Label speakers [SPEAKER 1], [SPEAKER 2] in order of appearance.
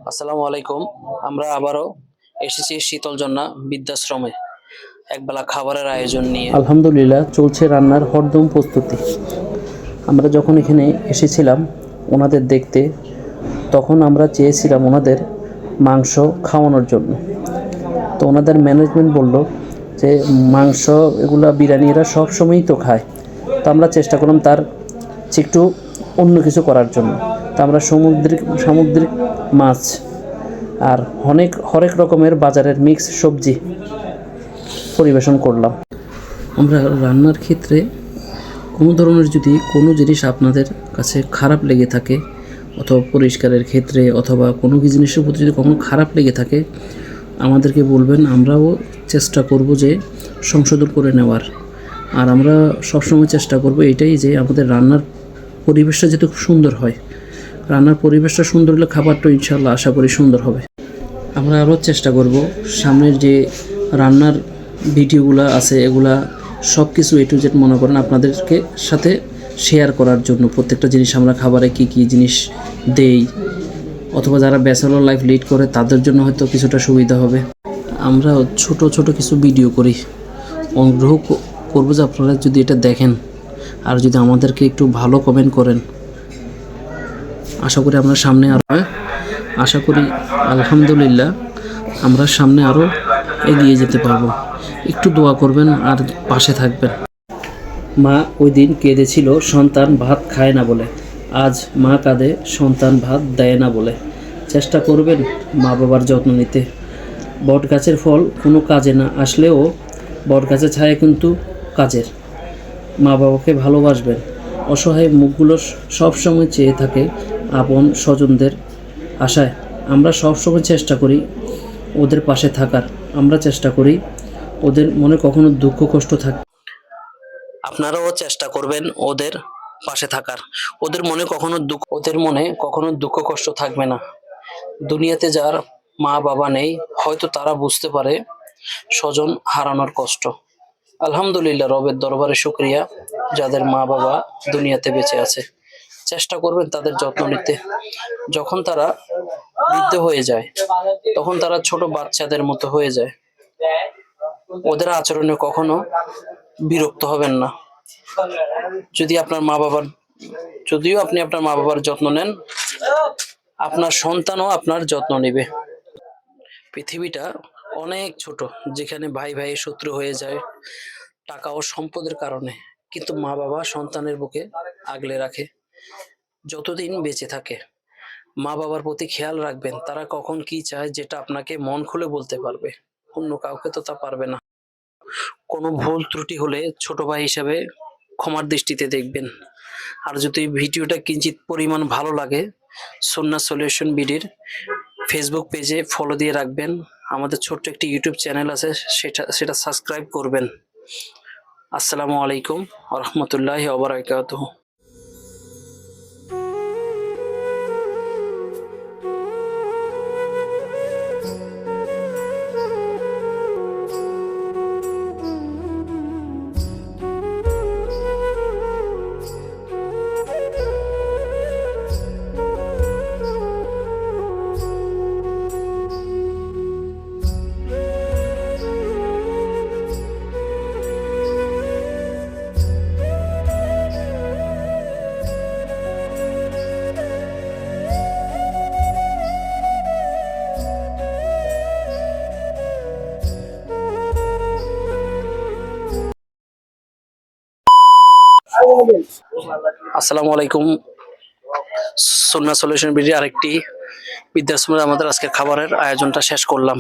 [SPEAKER 1] আসসালামু আলাইকুম। আমরা আবারও এসেছি শীতলজন্যা বৃদ্ধাশ্রমে একবেলা খাবারের আয়োজন নিয়ে।
[SPEAKER 2] আলহামদুলিল্লাহ চলছে রান্নার হরদম প্রস্তুতি। আমরা যখন এখানে এসেছিলাম ওনাদের দেখতে, তখন আমরা চেয়েছিলাম ওনাদের মাংস খাওয়ানোর জন্য। তো ওনাদের ম্যানেজমেন্ট বলল যে মাংস এগুলা বিরিয়ানি এরা সবসময়ই তো খায়। তো আমরা চেষ্টা করলাম তার একটু অন্য কিছু করার জন্য। তো আমরা সামুদ্রিক মাছ আর হরেক রকমের বাজারের মিক্স সবজি পরিবেশন করলাম। আমরা রান্নার ক্ষেত্রে কোনো ধরনের যদি কোনো জিনিস আপনাদের কাছে খারাপ লেগে থাকে, অথবা পরিষ্কারের ক্ষেত্রে অথবা কোনো জিনিসের প্রতি যদি কখনো খারাপ লেগে থাকে আমাদেরকে বলবেন, আমরাও চেষ্টা করব যে সংশোধন করে নেওয়ার। আর আমরা সবসময় চেষ্টা করব এটাই যে আমাদের রান্নার পরিবেশটা যাতে খুব সুন্দর হয়। রান্নার পরিবেশটা সুন্দর হলে খাবারটা ইনশাআল্লাহ আশা করি সুন্দর হবে। আমরা আরও চেষ্টা করব সামনের যে রান্নার ভিডিওগুলো আছে এগুলা সব কিছু A to Z মনে করেন আপনাদেরকে সাথে শেয়ার করার জন্য। প্রত্যেকটা জিনিস আমরা খাবারে কি কি জিনিস দেই, অথবা যারা ব্যাচেলর লাইফ লিড করে তাদের জন্য হয়তো কিছুটা সুবিধা হবে। আমরা ছোট ছোট কিছু ভিডিও করি, অনুগ্রহ করবো যে আপনারা যদি এটা দেখেন আর যদি আমাদেরকে একটু ভালো কমেন্ট করেন, আশা করি আমরা সামনে আশা করি আলহামদুলিল্লাহ আমরা সামনে আরও এগিয়ে যেতে পারবো। একটু দোয়া করবেন আর পাশে থাকবেন। মা ওই দিন কেঁদেছিল সন্তান ভাত খায় না বলে, আজ মা কাঁদে সন্তান ভাত দেয় না বলে। চেষ্টা করবেন মা বাবার যত্ন নিতে। বট গাছের ফল কোনো কাজে না আসলেও বট গাছের ছায়া কিন্তু কাজের। মা বাবাকে ভালোবাসবেন। অসহায় মুখগুলো সবসময় চেয়ে থাকে আপন স্বজনদের আশায়। আমরা সবসময় চেষ্টা করি ওদের পাশে থাকার। আমরা চেষ্টা করি ওদের মনে কখনো দুঃখ কষ্ট থাকে।
[SPEAKER 1] আপনারাও চেষ্টা করবেন ওদের পাশে থাকার। ওদের মনে কখনো দুঃখ কষ্ট থাকবে না। দুনিয়াতে যার মা বাবা নেই হয়তো তারা বুঝতে পারে স্বজন হারানোর কষ্ট। আলহামদুলিল্লাহ, রবের দরবারে শুকরিয়া যাদের মা বাবা দুনিয়াতে বেঁচে আছে। চেষ্টা করবেন তাদের যত্ন নিতে। যখন তারা বৃদ্ধ হয়ে যায় তখন তারা ছোট বাচ্চাদের মতো হয়ে যায়। ওদের আচরণে কখনো বিরক্ত হবেন না। যদি আপনার মা বাবার যদিও আপনি আপনার মা বাবার যত্ন নেন, আপনার সন্তানও আপনার যত্ন নেবে। পৃথিবীটা অনেক ছোট, যেখানে ভাই ভাই শত্রু হয়ে যায় টাকা ও সম্পদের কারণে, কিন্তু মা বাবা সন্তানের বুকে আগলে রাখে যতদিন বেঁচে থাকে। মা বাবার প্রতি খেয়াল রাখবেন, তারা কখন কি চায় যেটা আপনাকে মন খুলে বলতে পারবে, অন্য কাউকে তো তা পারবে না। কোনো ভুল ত্রুটি হলে ছোট ভাই হিসাবে ক্ষমার দৃষ্টিতে দেখবেন। আর যদি ভিডিওটা কিঞ্চিত পরিমাণ ভালো লাগে, সুন্নাহ সলিউশন বিডির ফেসবুক পেজে ফলো দিয়ে রাখবেন। আমাদের ছোট্ট একটি ইউটিউব চ্যানেল আছে, সেটা সাবস্ক্রাইব করবেন। আসসালামু আলাইকুম ওয়া রাহমাতুল্লাহি ওয়া বারাকাতুহু। আসসালামু আলাইকুম। সুন্নাহ সলিউশন বিডির আরেকটি বৃদ্ধাশ্রমে আমাদের আজকে খাবারের আয়োজনটা শেষ করলাম।